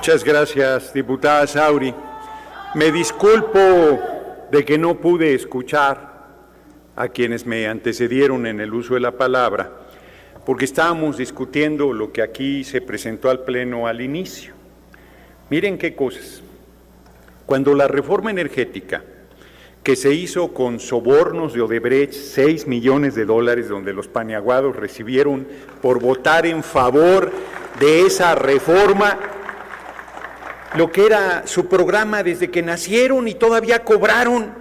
Muchas gracias, diputada Sauri. Me disculpo de que no pude escuchar a quienes me antecedieron en el uso de la palabra, porque estábamos discutiendo lo que aquí se presentó al Pleno al inicio. Miren qué cosas. Cuando la reforma energética, que se hizo con sobornos de Odebrecht, 6 millones de dólares, donde los paniaguados recibieron por votar en favor de esa reforma, lo que era su programa desde que nacieron, y todavía cobraron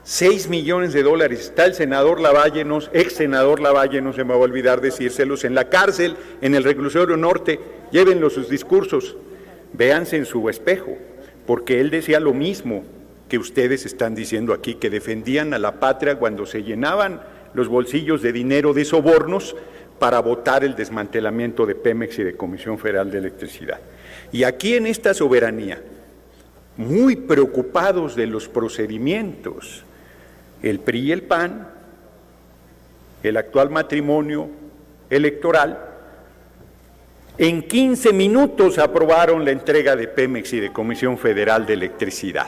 6 millones de dólares. Está el senador Lavalle, ex senador Lavalle, no se me va a olvidar decírselos, en la cárcel, en el reclusorio norte. Llévenlo sus discursos, véanse en su espejo, porque él decía lo mismo que ustedes están diciendo aquí, que defendían a la patria cuando se llenaban los bolsillos de dinero de sobornos para votar el desmantelamiento de Pemex y de Comisión Federal de Electricidad. Y aquí en esta soberanía, muy preocupados de los procedimientos, el PRI y el PAN, el actual matrimonio electoral, en 15 minutos aprobaron la entrega de Pemex y de Comisión Federal de Electricidad,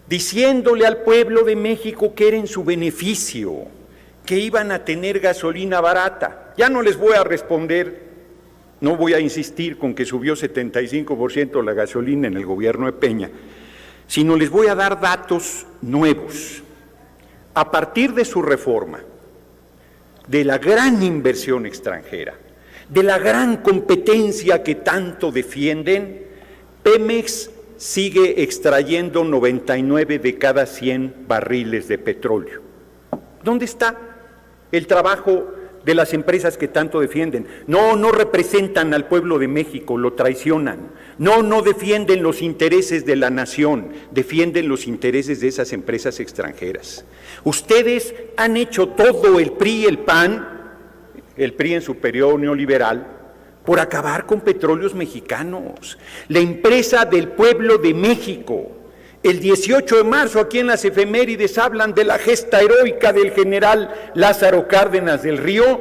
diciéndole al pueblo de México que era en su beneficio, que iban a tener gasolina barata. Ya no les voy a responder, no voy a insistir con que subió 75% la gasolina en el gobierno de Peña, sino les voy a dar datos nuevos. A partir de su reforma, de la gran inversión extranjera, de la gran competencia que tanto defienden, Pemex sigue extrayendo 99 de cada 100 barriles de petróleo. ¿Dónde está el trabajo de las empresas que tanto defienden? No representan al pueblo de México, lo traicionan. No defienden los intereses de la nación, defienden los intereses de esas empresas extranjeras. Ustedes han hecho todo, el PRI y el PAN, el PRI en su periodo neoliberal, por acabar con Petróleos Mexicanos, la empresa del pueblo de México. El 18 de marzo, aquí en las efemérides, hablan de la gesta heroica del general Lázaro Cárdenas del Río,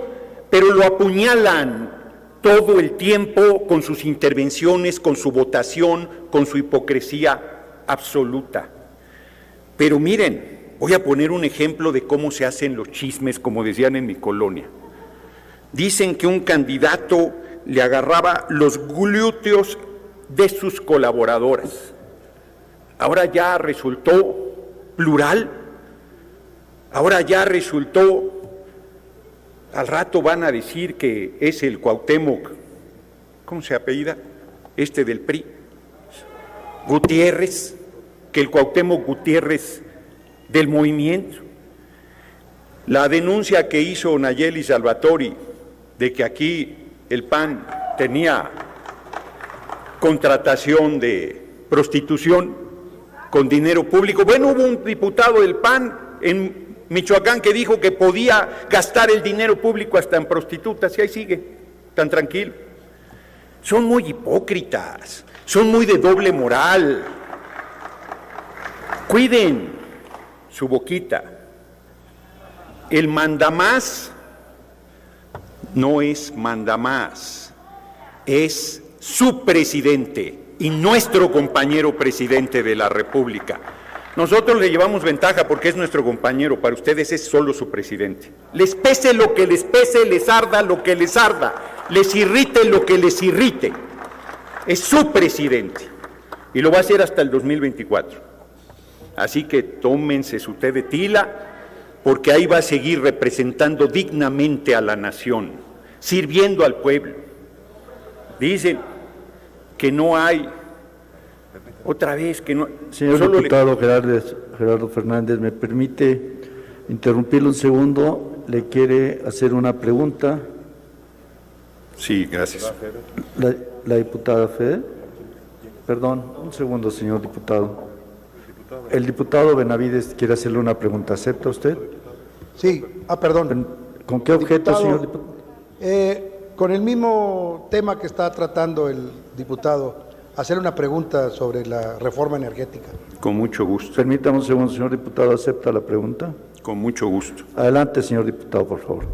pero lo apuñalan todo el tiempo con sus intervenciones, con su votación, con su hipocresía absoluta. Pero miren, voy a poner un ejemplo de cómo se hacen los chismes, como decían en mi colonia. Dicen que un candidato le agarraba los glúteos de sus colaboradoras. Ahora ya resultó plural, ahora ya resultó, al rato van a decir que es el Cuauhtémoc, ¿cómo se apellida? Del PRI, Gutiérrez, que el Cuauhtémoc Gutiérrez del movimiento. La denuncia que hizo Nayeli Salvatori de que aquí el PAN tenía contratación de prostitución con dinero público. Bueno, hubo un diputado del PAN en Michoacán que dijo que podía gastar el dinero público hasta en prostitutas, y ahí sigue, tan tranquilo. Son muy hipócritas, son muy de doble moral. Cuiden su boquita. El mandamás no es mandamás, es su presidente y nuestro compañero presidente de la República. Nosotros le llevamos ventaja porque es nuestro compañero, para ustedes es solo su presidente. Les pese lo que les pese, les arda lo que les arda, les irrite lo que les irrite. Es su presidente y lo va a hacer hasta el 2024. Así que tómense su té de tila, porque ahí va a seguir representando dignamente a la nación, sirviendo al pueblo. Dicen que no hay, otra vez que no... Señor diputado Gerardo Fernández, ¿me permite interrumpirlo un segundo? ¿Le quiere hacer una pregunta? Sí, gracias. La diputada Fede. Perdón, un segundo, señor diputado. El diputado Benavides quiere hacerle una pregunta. ¿Acepta usted? Sí. Perdón. ¿Con qué objeto, señor diputado? Con el mismo tema que está tratando el diputado, hacerle una pregunta sobre la reforma energética. Con mucho gusto. Permítame un segundo, señor diputado. ¿Acepta la pregunta? Con mucho gusto. Adelante, señor diputado, por favor.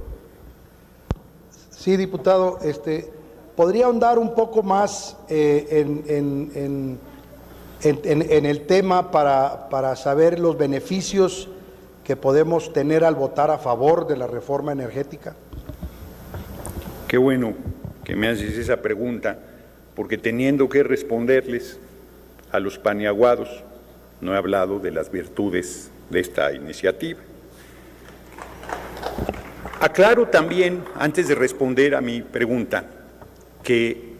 Sí, diputado. ¿podría ahondar un poco más en el tema para saber los beneficios que podemos tener al votar a favor de la reforma energética? Qué bueno que me haces esa pregunta, porque teniendo que responderles a los paniaguados, no he hablado de las virtudes de esta iniciativa. Aclaro también, antes de responder a mi pregunta, que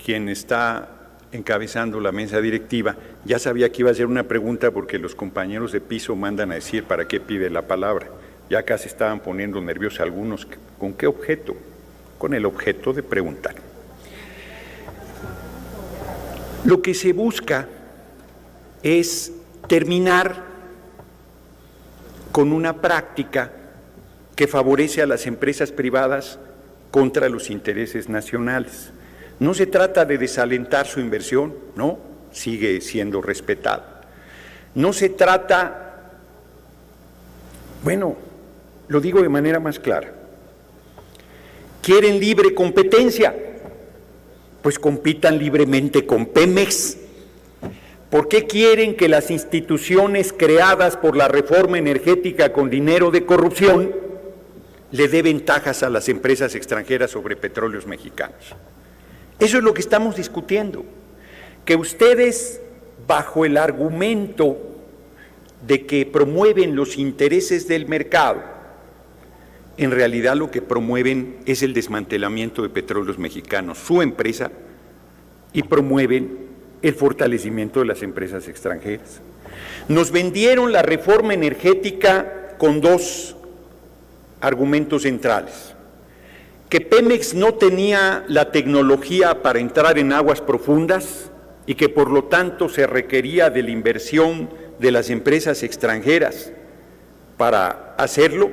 quien está encabezando la mesa directiva ya sabía que iba a hacer una pregunta, porque los compañeros de piso mandan a decir para qué pide la palabra. Ya acá se estaban poniendo nerviosos algunos. ¿Con qué objeto? Con el objeto de preguntar. Lo que se busca es terminar con una práctica que favorece a las empresas privadas contra los intereses nacionales. No se trata de desalentar su inversión, no, sigue siendo respetada. No se trata, bueno, lo digo de manera más clara, ¿quieren libre competencia? Pues compitan libremente con Pemex. ¿Por qué quieren que las instituciones creadas por la reforma energética con dinero de corrupción le dé ventajas a las empresas extranjeras sobre petróleos mexicanos? Eso es lo que estamos discutiendo, que ustedes, bajo el argumento de que promueven los intereses del mercado, en realidad lo que promueven es el desmantelamiento de Petróleos Mexicanos, su empresa, y promueven el fortalecimiento de las empresas extranjeras. Nos vendieron la reforma energética con dos argumentos centrales: que Pemex no tenía la tecnología para entrar en aguas profundas y que por lo tanto se requería de la inversión de las empresas extranjeras para hacerlo,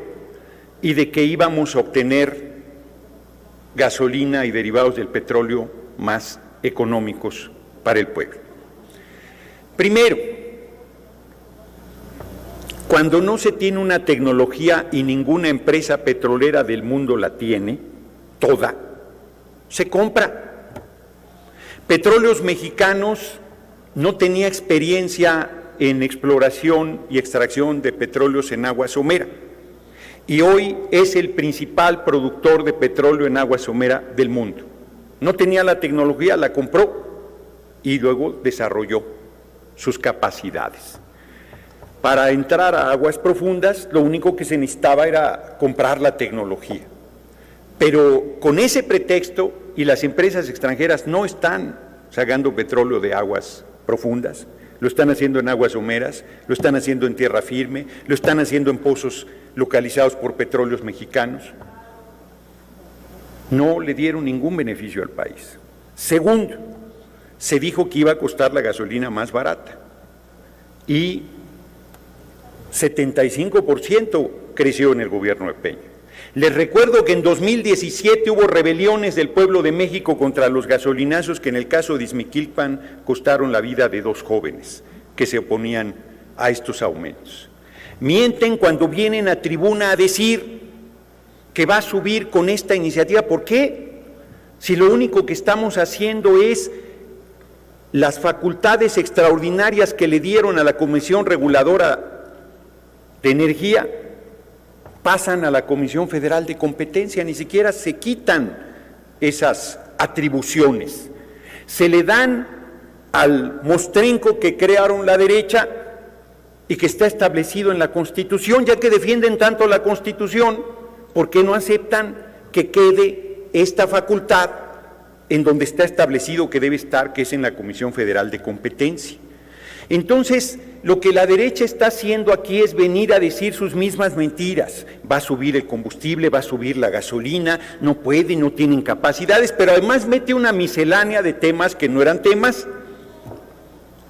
y de que íbamos a obtener gasolina y derivados del petróleo más económicos para el pueblo. Primero, cuando no se tiene una tecnología y ninguna empresa petrolera del mundo la tiene, toda, se compra. Petróleos Mexicanos no tenía experiencia en exploración y extracción de petróleos en agua somera, y hoy es el principal productor de petróleo en agua somera del mundo. No tenía la tecnología, la compró y luego desarrolló sus capacidades. Para entrar a aguas profundas, lo único que se necesitaba era comprar la tecnología. Pero con ese pretexto, y las empresas extranjeras no están sacando petróleo de aguas profundas, lo están haciendo en aguas someras, lo están haciendo en tierra firme, lo están haciendo en pozos localizados por Petróleos Mexicanos. No le dieron ningún beneficio al país. Segundo, se dijo que iba a costar la gasolina más barata y 75% creció en el gobierno de Peña. Les recuerdo que en 2017 hubo rebeliones del pueblo de México contra los gasolinazos que en el caso de Ixmiquilpan costaron la vida de 2 jóvenes que se oponían a estos aumentos. Mienten cuando vienen a tribuna a decir que va a subir con esta iniciativa. ¿Por qué? Si lo único que estamos haciendo es las facultades extraordinarias que le dieron a la Comisión Reguladora de Energía, pasan a la Comisión Federal de Competencia, ni siquiera se quitan esas atribuciones. Se le dan al mostrenco que crearon la derecha y que está establecido en la Constitución. Ya que defienden tanto la Constitución, ¿por qué no aceptan que quede esta facultad en donde está establecido que debe estar, que es en la Comisión Federal de Competencia? Entonces, lo que la derecha está haciendo aquí es venir a decir sus mismas mentiras. Va a subir el combustible, va a subir la gasolina, no pueden, no tienen capacidades, pero además mete una miscelánea de temas que no eran temas,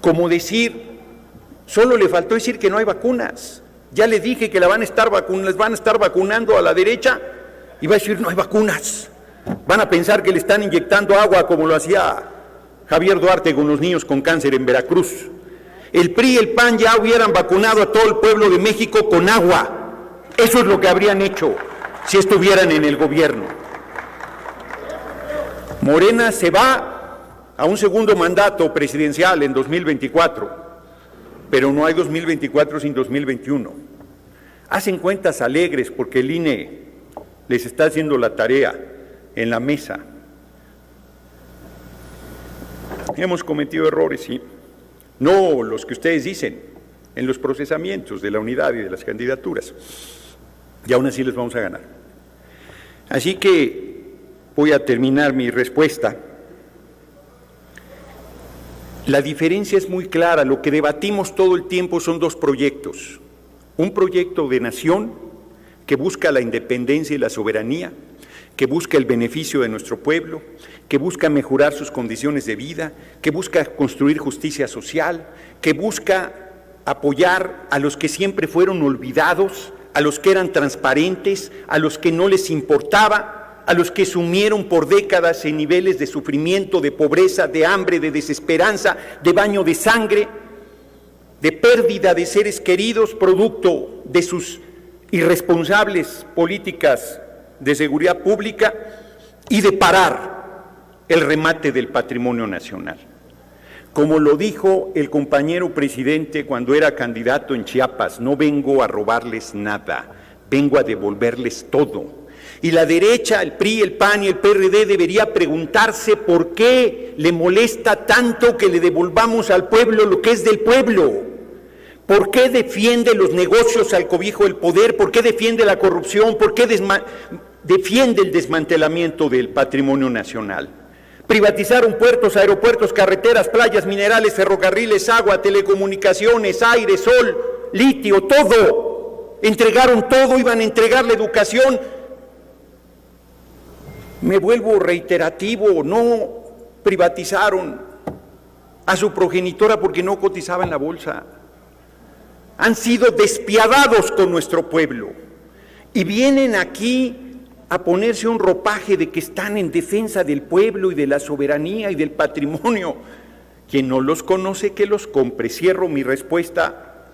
como decir, solo le faltó decir que no hay vacunas. Ya le dije que les van a estar vacunando a la derecha, y va a decir no hay vacunas. Van a pensar que le están inyectando agua como lo hacía Javier Duarte con los niños con cáncer en Veracruz. El PRI y el PAN ya hubieran vacunado a todo el pueblo de México con agua. Eso es lo que habrían hecho si estuvieran en el gobierno. Morena se va a un segundo mandato presidencial en 2024, pero no hay 2024 sin 2021. Hacen cuentas alegres porque el INE les está haciendo la tarea en la mesa. Hemos cometido errores, sí, no los que ustedes dicen, en los procesamientos de la unidad y de las candidaturas, y aún así les vamos a ganar. Así que voy a terminar mi respuesta. La diferencia es muy clara, lo que debatimos todo el tiempo son dos proyectos. Un proyecto de nación que busca la independencia y la soberanía, que busca el beneficio de nuestro pueblo, que busca mejorar sus condiciones de vida, que busca construir justicia social, que busca apoyar a los que siempre fueron olvidados, a los que eran transparentes, a los que no les importaba, a los que sumieron por décadas en niveles de sufrimiento, de pobreza, de hambre, de desesperanza, de baño de sangre, de pérdida de seres queridos, producto de sus irresponsables políticas de seguridad pública, y de parar el remate del patrimonio nacional. Como lo dijo el compañero presidente cuando era candidato en Chiapas, no vengo a robarles nada, vengo a devolverles todo. Y la derecha, el PRI, el PAN y el PRD debería preguntarse por qué le molesta tanto que le devolvamos al pueblo lo que es del pueblo. ¿Por qué defiende los negocios al cobijo del poder? ¿Por qué defiende la corrupción? ¿Por qué defiende el desmantelamiento del patrimonio nacional? Privatizaron puertos, aeropuertos, carreteras, playas, minerales, ferrocarriles, agua, telecomunicaciones, aire, sol, litio, todo. Entregaron todo, iban a entregar la educación. Me vuelvo reiterativo, no privatizaron a su progenitora porque no cotizaba en la bolsa. Han sido despiadados con nuestro pueblo y vienen aquí a ponerse un ropaje de que están en defensa del pueblo y de la soberanía y del patrimonio. Quien no los conoce, que los compre. Cierro mi respuesta,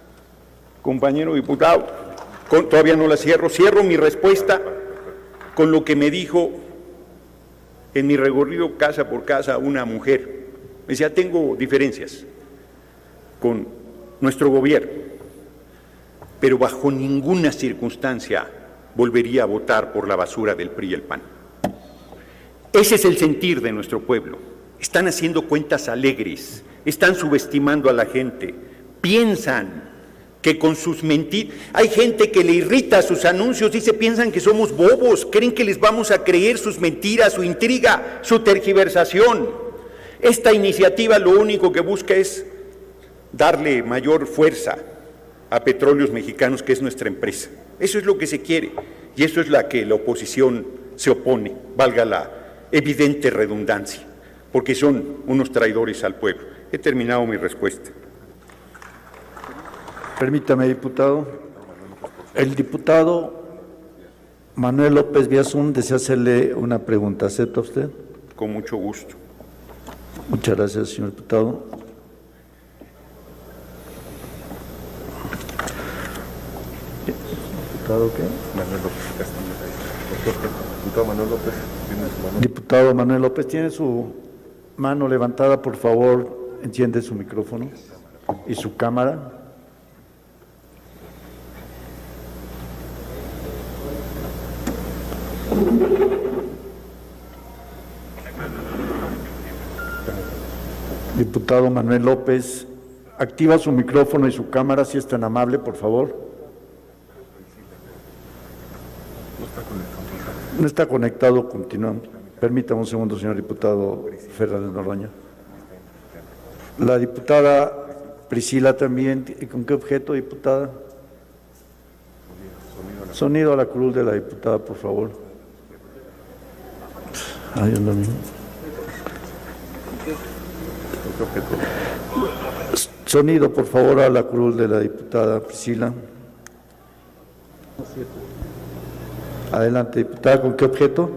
compañero diputado, todavía no la cierro, cierro mi respuesta con lo que me dijo en mi recorrido casa por casa una mujer. Me decía, tengo diferencias con nuestro gobierno, pero bajo ninguna circunstancia volvería a votar por la basura del PRI y el PAN. Ese es el sentir de nuestro pueblo. Están haciendo cuentas alegres, están subestimando a la gente, piensan que con sus mentiras, hay gente que le irrita sus anuncios, piensan que somos bobos, creen que les vamos a creer sus mentiras, su intriga, su tergiversación. Esta iniciativa lo único que busca es darle mayor fuerza a Petróleos Mexicanos, que es nuestra empresa. Eso es lo que se quiere y eso es la que la oposición se opone, valga la evidente redundancia, porque son unos traidores al pueblo. He terminado mi respuesta. Permítame, diputado. El diputado Manuel López Viazún desea hacerle una pregunta. ¿Acepta usted? Con mucho gusto. Muchas gracias, señor diputado. ¿Diputado qué? Manuel López Castillo. Diputado Manuel López, ¿tiene su mano? Diputado Manuel López, ¿tiene su mano levantada? Por favor, enciende su micrófono y su cámara. Diputado Manuel López, activa su micrófono y su cámara, si es tan amable, por favor. No está conectado, continuamos. Permítame un segundo, señor diputado Fernández Noroña. La diputada Priscila también, ¿con qué objeto, diputada? Sonido a la curul de la diputada, por favor. Ay, es lo mismo. Sonido, por favor, a la curul de la diputada Priscila. Adelante, diputada, ¿con qué objeto?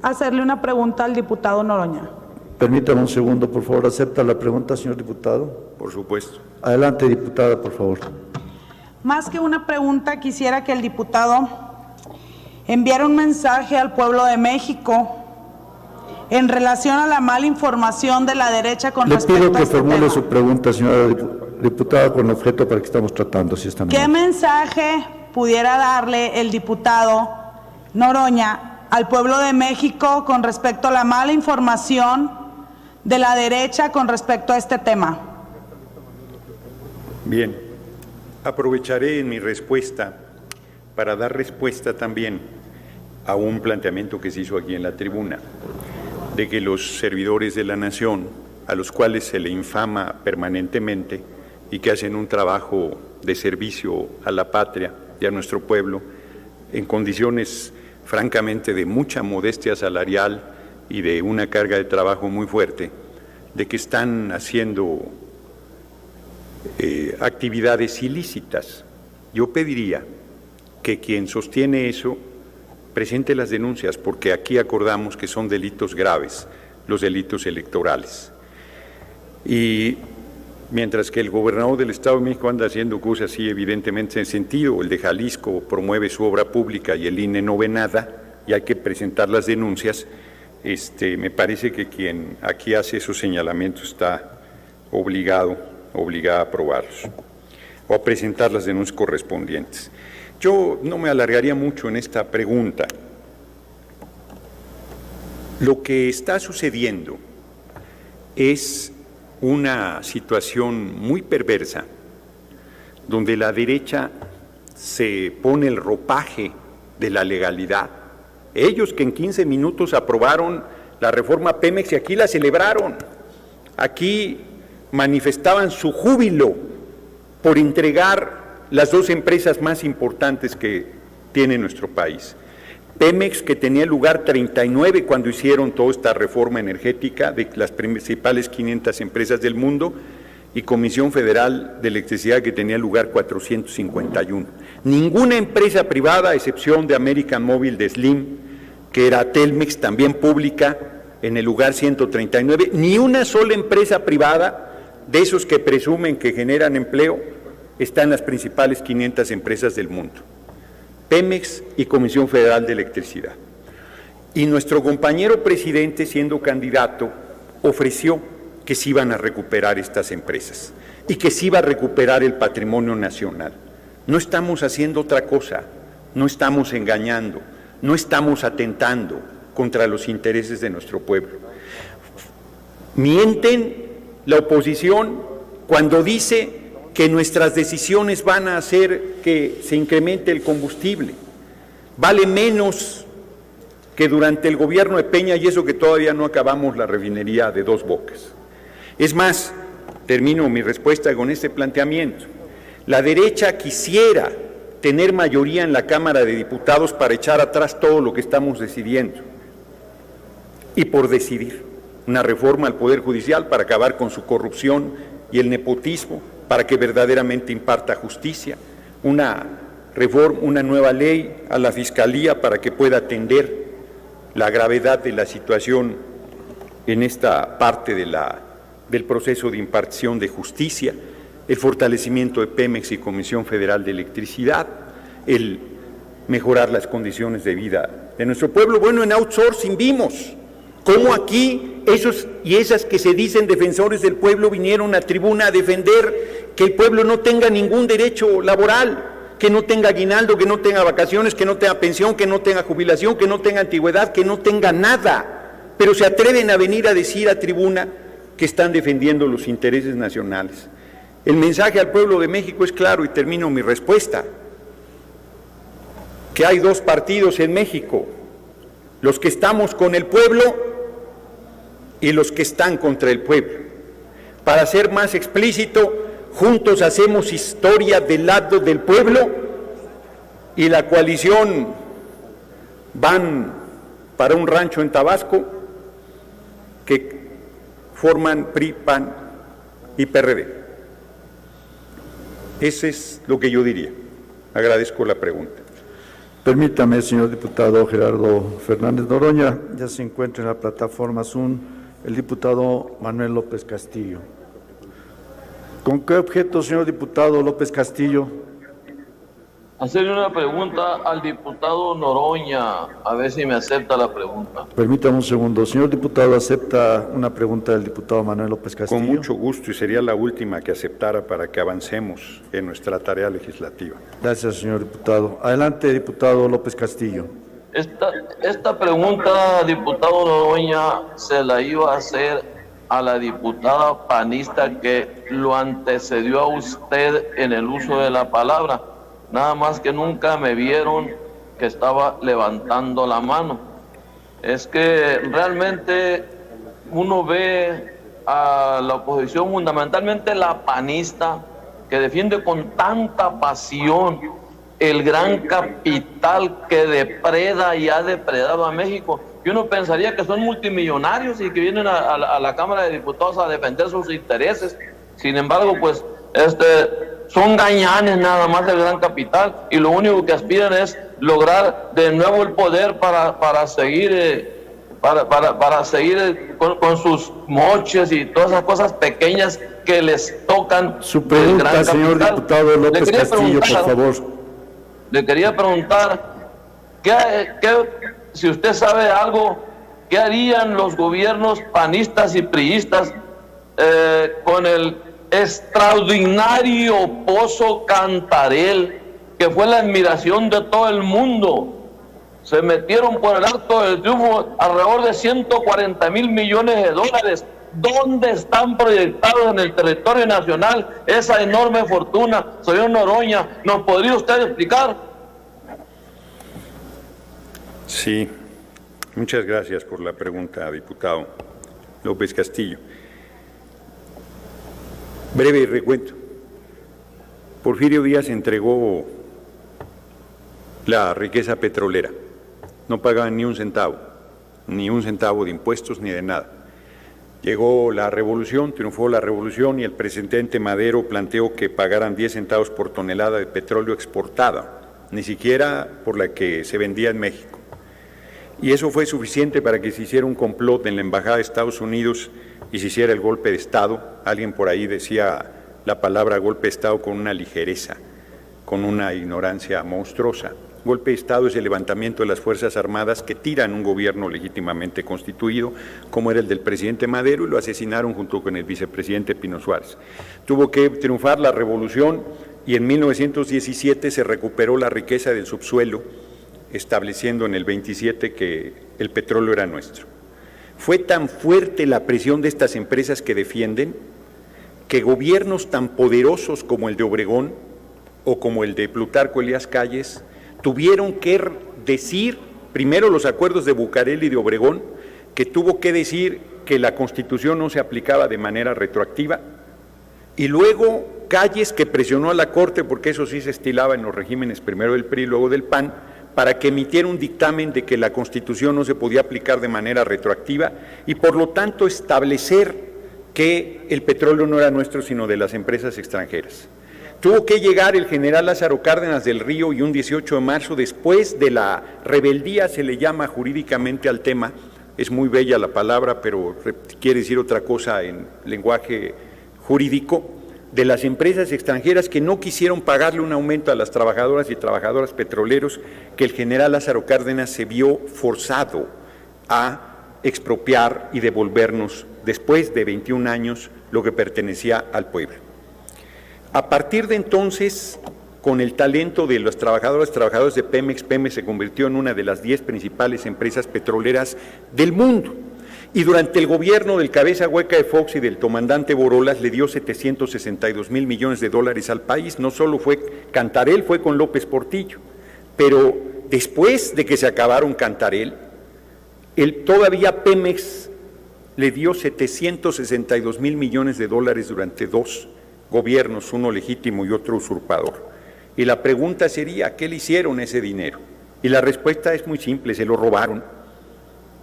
Hacerle una pregunta al diputado Noroña. Permítame un segundo, por favor. ¿Acepta la pregunta, señor diputado? Por supuesto. Adelante, diputada, por favor. Más que una pregunta, quisiera que el diputado enviara un mensaje al pueblo de México en relación a la mala información de la derecha con Le respecto pido que a este formule tema. su pregunta, señora diputada, con el objeto para que estamos tratando, si está ¿Qué mensaje pudiera darle el diputado Noroña al pueblo de México con respecto a la mala información de la derecha con respecto a este tema? Bien, aprovecharé en mi respuesta para dar respuesta también a un planteamiento que se hizo aquí en la tribuna, de que los servidores de la nación, a los cuales se le infama permanentemente y que hacen un trabajo de servicio a la patria y a nuestro pueblo, en condiciones francamente de mucha modestia salarial y de una carga de trabajo muy fuerte, de que están haciendo actividades ilícitas. Yo pediría que quien sostiene eso presente las denuncias, porque aquí acordamos que son delitos graves, los delitos electorales. Y mientras que el gobernador del Estado de México anda haciendo cosas así evidentemente en sentido, el de Jalisco promueve su obra pública y el INE no ve nada, y hay que presentar las denuncias, me parece que quien aquí hace esos señalamientos está obligada a aprobarlos o a presentar las denuncias correspondientes. Yo no me alargaría mucho en esta pregunta. Lo que está sucediendo es una situación muy perversa, donde la derecha se pone el ropaje de la legalidad. Ellos que en 15 minutos aprobaron la reforma Pemex y aquí la celebraron, aquí manifestaban su júbilo por entregar las dos empresas más importantes que tiene nuestro país. Pemex, que tenía lugar 39 cuando hicieron toda esta reforma energética de las principales 500 empresas del mundo, y Comisión Federal de Electricidad, que tenía lugar 451. Ninguna empresa privada, a excepción de American Mobile de Slim, que era Telmex, también pública, en el lugar 139, ni una sola empresa privada de esos que presumen que generan empleo está en las principales 500 empresas del mundo. Pemex y Comisión Federal de Electricidad. Y nuestro compañero presidente, siendo candidato, ofreció que se iban a recuperar estas empresas y que se iba a recuperar el patrimonio nacional. No estamos haciendo otra cosa, no estamos engañando, no estamos atentando contra los intereses de nuestro pueblo. Mienten la oposición cuando dice que nuestras decisiones van a hacer que se incremente el combustible. Vale menos que durante el gobierno de Peña, y eso que todavía no acabamos la refinería de Dos Bocas. Es más, termino mi respuesta con este planteamiento. La derecha quisiera tener mayoría en la Cámara de Diputados para echar atrás todo lo que estamos decidiendo y por decidir una reforma al Poder Judicial para acabar con su corrupción y el nepotismo, para que verdaderamente imparta justicia, una reforma, una nueva ley a la Fiscalía para que pueda atender la gravedad de la situación en esta parte del proceso de impartición de justicia, el fortalecimiento de Pemex y Comisión Federal de Electricidad, el mejorar las condiciones de vida de nuestro pueblo. Bueno, en outsourcing vimos cómo aquí esos y esas que se dicen defensores del pueblo vinieron a tribuna a defender que el pueblo no tenga ningún derecho laboral, que no tenga aguinaldo, que no tenga vacaciones, que no tenga pensión, que no tenga jubilación, que no tenga antigüedad, que no tenga nada, pero se atreven a venir a decir a tribuna que están defendiendo los intereses nacionales. El mensaje al pueblo de México es claro, y termino mi respuesta, que hay dos partidos en México, los que estamos con el pueblo y los que están contra el pueblo. Para ser más explícito, juntos hacemos historia del lado del pueblo y la coalición van para un rancho en Tabasco que forman PRI, PAN y PRD. Ese es lo que yo diría. Agradezco la pregunta. Permítame, señor diputado Gerardo Fernández Noroña, ya se encuentra en la plataforma Zoom el diputado Manuel López Castillo. ¿Con qué objeto, señor diputado López Castillo? hacerle una pregunta al diputado Noroña, a ver si me acepta la pregunta. Permítame un segundo. Señor diputado, ¿acepta una pregunta del diputado Manuel López Castillo? Con mucho gusto, y sería la última que aceptara para que avancemos en nuestra tarea legislativa. Gracias, señor diputado. Adelante, diputado López Castillo. Esta pregunta, diputado Noroña, se la iba a hacer a la diputada panista que lo antecedió a usted en el uso de la palabra. Nada más que nunca me vieron que estaba levantando la mano. Es que realmente uno ve a la oposición, fundamentalmente la panista, que defiende con tanta pasión el gran capital que depreda y ha depredado a México. Y uno pensaría que son multimillonarios y que vienen a la Cámara de Diputados a defender sus intereses. Sin embargo, pues son gañanes nada más del gran capital, y lo único que aspiran es lograr de nuevo el poder para seguir con sus moches y todas esas cosas pequeñas que les tocan. Su pregunta, señor diputado López Castillo, por favor. Le quería preguntar, si usted sabe algo, ¿qué harían los gobiernos panistas y priistas con el extraordinario Pozo Cantarell, que fue la admiración de todo el mundo? Se metieron por el Arco del Triunfo alrededor de 140,000 millones de dólares. ¿Dónde están proyectados en el territorio nacional esa enorme fortuna? Señor Noroña, ¿nos podría usted explicar? Sí, muchas gracias por la pregunta, diputado López Castillo. Breve recuento. Porfirio Díaz entregó la riqueza petrolera. No pagaban ni un centavo de impuestos ni de nada. Llegó la revolución, triunfó la revolución, y el presidente Madero planteó que pagaran 10 centavos por tonelada de petróleo exportada, ni siquiera por la que se vendía en México. Y eso fue suficiente para que se hiciera un complot en la Embajada de Estados Unidos y se hiciera el golpe de Estado. Alguien por ahí decía la palabra golpe de Estado con una ligereza, con una ignorancia monstruosa. Golpe de Estado es el levantamiento de las Fuerzas Armadas que tiran un gobierno legítimamente constituido, como era el del presidente Madero, y lo asesinaron junto con el vicepresidente Pino Suárez. Tuvo que triunfar la revolución y en 1917 se recuperó la riqueza del subsuelo, estableciendo en el 27 que el petróleo era nuestro. Fue tan fuerte la presión de estas empresas que defienden que gobiernos tan poderosos como el de Obregón o como el de Plutarco Elías Calles tuvieron que decir, primero los acuerdos de Bucareli y de Obregón, que tuvo que decir que la Constitución no se aplicaba de manera retroactiva, y luego Calles, que presionó a la Corte, porque eso sí se estilaba en los regímenes primero del PRI y luego del PAN, para que emitiera un dictamen de que la Constitución no se podía aplicar de manera retroactiva y por lo tanto establecer que el petróleo no era nuestro sino de las empresas extranjeras. Tuvo que llegar el general Lázaro Cárdenas del Río y un 18 de marzo, después de la rebeldía, se le llama jurídicamente al tema, es muy bella la palabra, pero quiere decir otra cosa en lenguaje jurídico, de las empresas extranjeras que no quisieron pagarle un aumento a las trabajadoras y trabajadores petroleros, que el general Lázaro Cárdenas se vio forzado a expropiar y devolvernos, después de 21 años, lo que pertenecía al pueblo. A partir de entonces, con el talento de los trabajadores de Pemex, Pemex se convirtió en una de las 10 principales empresas petroleras del mundo. Y durante el gobierno del cabeza hueca de Fox y del comandante Borolas le dio 762,000 millones de dólares al país. No solo fue Cantarell, fue con López Portillo. Pero después de que se acabaron Cantarell, todavía Pemex le dio 762,000 millones de dólares durante 2 gobiernos, uno legítimo y otro usurpador. Y la pregunta sería, ¿qué le hicieron ese dinero? Y la respuesta es muy simple, se lo robaron.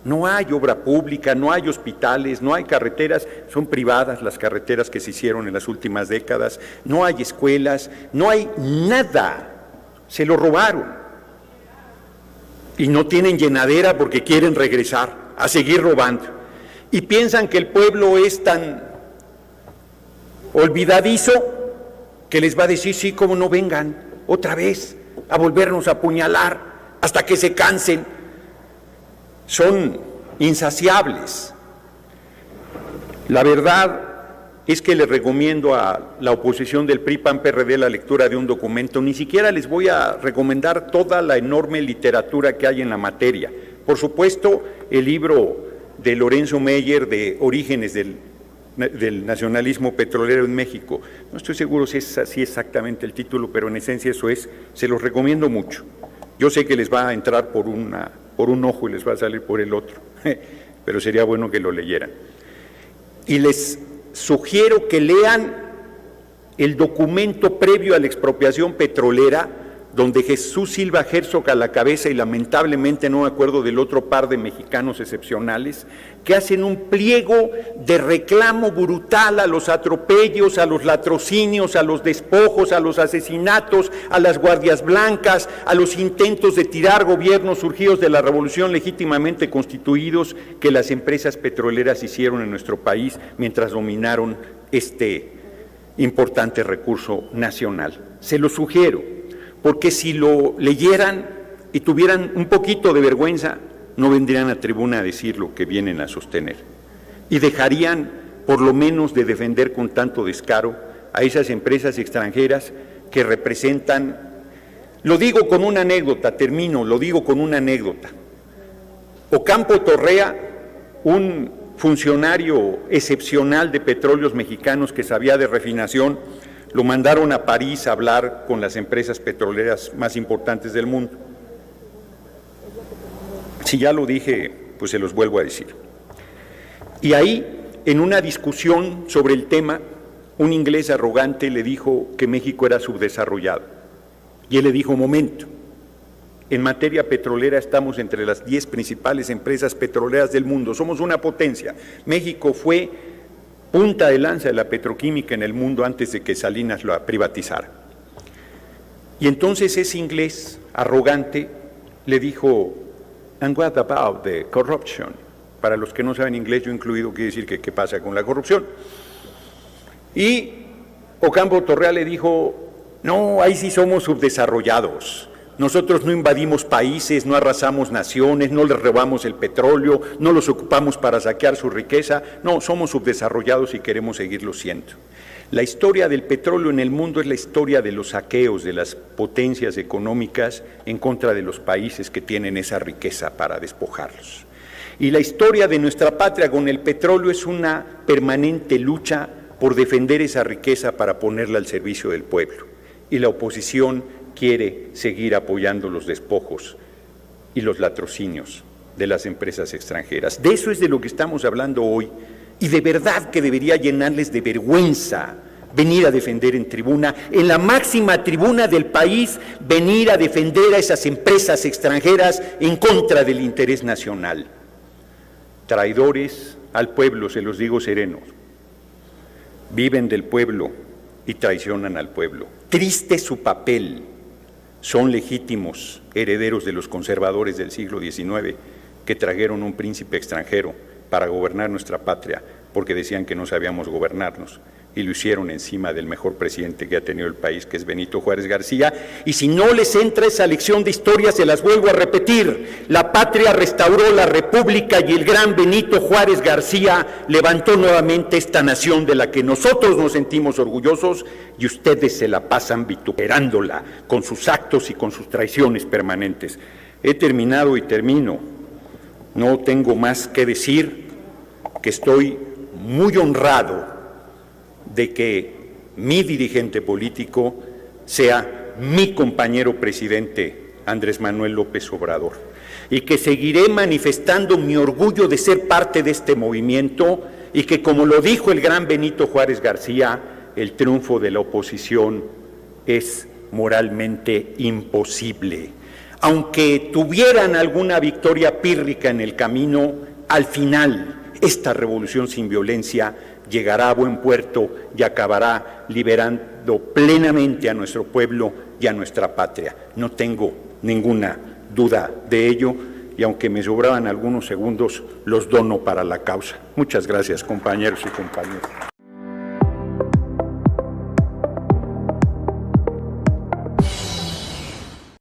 No hay obra pública, no hay hospitales, no hay carreteras, son privadas las carreteras que se hicieron en las últimas décadas, no hay escuelas, no hay nada, se lo robaron. Y no tienen llenadera porque quieren regresar a seguir robando. Y piensan que el pueblo es tan olvidadizo que les va a decir, sí, cómo no, vengan otra vez a volvernos a apuñalar hasta que se cansen. Son insaciables. La verdad es que les recomiendo a la oposición del PRI, PAN, PRD la lectura de un documento. Ni siquiera les voy a recomendar toda la enorme literatura que hay en la materia. Por supuesto, el libro de Lorenzo Meyer de Orígenes del nacionalismo petrolero en México. No estoy seguro si es así exactamente el título, pero en esencia eso es. Se los recomiendo mucho. Yo sé que les va a entrar por un ojo y les va a salir por el otro, pero sería bueno que lo leyeran. Y les sugiero que lean el documento previo a la expropiación petrolera, donde Jesús Silva Herzog a la cabeza y lamentablemente no me acuerdo del otro par de mexicanos excepcionales, que hacen un pliego de reclamo brutal a los atropellos, a los latrocinios, a los despojos, a los asesinatos, a las guardias blancas, a los intentos de tirar gobiernos surgidos de la revolución legítimamente constituidos que las empresas petroleras hicieron en nuestro país mientras dominaron este importante recurso nacional. Se lo sugiero, porque si lo leyeran y tuvieran un poquito de vergüenza, no vendrían a tribuna a decir lo que vienen a sostener. Y dejarían, por lo menos, de defender con tanto descaro a esas empresas extranjeras que representan, lo digo con una anécdota, lo digo con una anécdota. Ocampo Torrea, un funcionario excepcional de Petróleos Mexicanos que sabía de refinación, lo mandaron a París a hablar con las empresas petroleras más importantes del mundo. Si ya lo dije, pues se los vuelvo a decir. Y ahí, en una discusión sobre el tema, un inglés arrogante le dijo que México era subdesarrollado. Y él le dijo, momento, en materia petrolera estamos entre las 10 principales empresas petroleras del mundo, somos una potencia. México fue punta de lanza de la petroquímica en el mundo antes de que Salinas lo privatizara. Y entonces ese inglés arrogante le dijo, and what about the corruption? Para los que no saben inglés, yo incluido, quiere decir que qué pasa con la corrupción. Y Ocampo Torrea le dijo, no, ahí sí somos subdesarrollados. Nosotros no invadimos países, no arrasamos naciones, no les robamos el petróleo, no los ocupamos para saquear su riqueza. No, somos subdesarrollados y queremos seguirlo siendo. La historia del petróleo en el mundo es la historia de los saqueos de las potencias económicas en contra de los países que tienen esa riqueza para despojarlos. Y la historia de nuestra patria con el petróleo es una permanente lucha por defender esa riqueza para ponerla al servicio del pueblo. Y la oposición quiere seguir apoyando los despojos y los latrocinios de las empresas extranjeras. De eso es de lo que estamos hablando hoy, y de verdad que debería llenarles de vergüenza venir a defender en tribuna, en la máxima tribuna del país, venir a defender a esas empresas extranjeras en contra del interés nacional. Traidores al pueblo, se los digo serenos, viven del pueblo y traicionan al pueblo. Triste su papel. Son legítimos herederos de los conservadores del siglo XIX que trajeron un príncipe extranjero para gobernar nuestra patria porque decían que no sabíamos gobernarnos, y lo hicieron encima del mejor presidente que ha tenido el país, que es Benito Juárez García. Y si no les entra esa lección de historia, se las vuelvo a repetir: la patria restauró la república y el gran Benito Juárez García levantó nuevamente esta nación de la que nosotros nos sentimos orgullosos, y ustedes se la pasan vituperándola con sus actos y con sus traiciones permanentes. He terminado y termino. No tengo más que decir que estoy muy honrado de que mi dirigente político sea mi compañero presidente Andrés Manuel López Obrador, y que seguiré manifestando mi orgullo de ser parte de este movimiento, y que, como lo dijo el gran Benito Juárez García, el triunfo de la oposición es moralmente imposible. Aunque tuvieran alguna victoria pírrica en el camino, al final esta revolución sin violencia llegará a buen puerto y acabará liberando plenamente a nuestro pueblo y a nuestra patria. No tengo ninguna duda de ello, y aunque me sobraban algunos segundos, los dono para la causa. Muchas gracias, compañeros y compañeras.